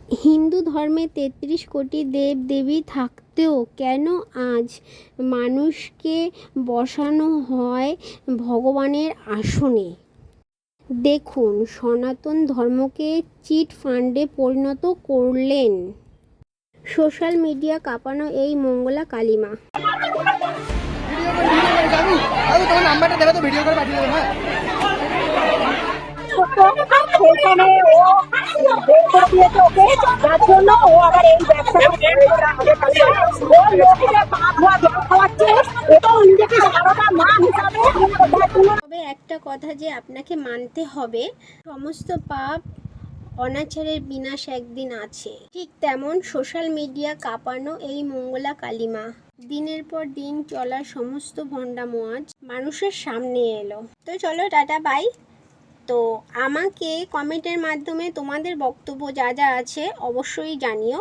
হিন্দু ধর্মে ৩৩ কোটি দেব দেবী থাকতেও কেন আজ মানুষকে বসানো হয় ভগবানের আসনে? দেখুন, সনাতন ধর্মকে চিট ফান্ডে পরিণত করলেন সোশ্যাল মিডিয়া কাঁপানো এই মঙ্গলা কালিমা। নাম্বারটা দেবে তো, ভিডিও করে পাঠিয়ে দেবো। হ্যাঁ, সেখানে ও বের করে দিয়েছে ওকে, যার জন্য ও আবার এই ব্যবসা ও লোকের পা ধোয়া জল খাওয়াচ্ছে এবং নিজেকে সারদা মা হিসাবে তবে একটা কথা যে আপনাকে মানতে হবে, সমস্ত পাপ অনাচারের বিনাশ একদিন আছে। ঠিক তেমন সোশ্যাল মিডিয়া কাঁপানো এই মঙ্গলা কালিমা দিনের পর দিন চলা সমস্ত ভণ্ডামো আজ মানুষের সামনে এলো। তো চলো, টাটা, বাই। তো আমাকে কমেন্টের মাধ্যমে তোমাদের বক্তব্য যা যা আছে অবশ্যই জানিও।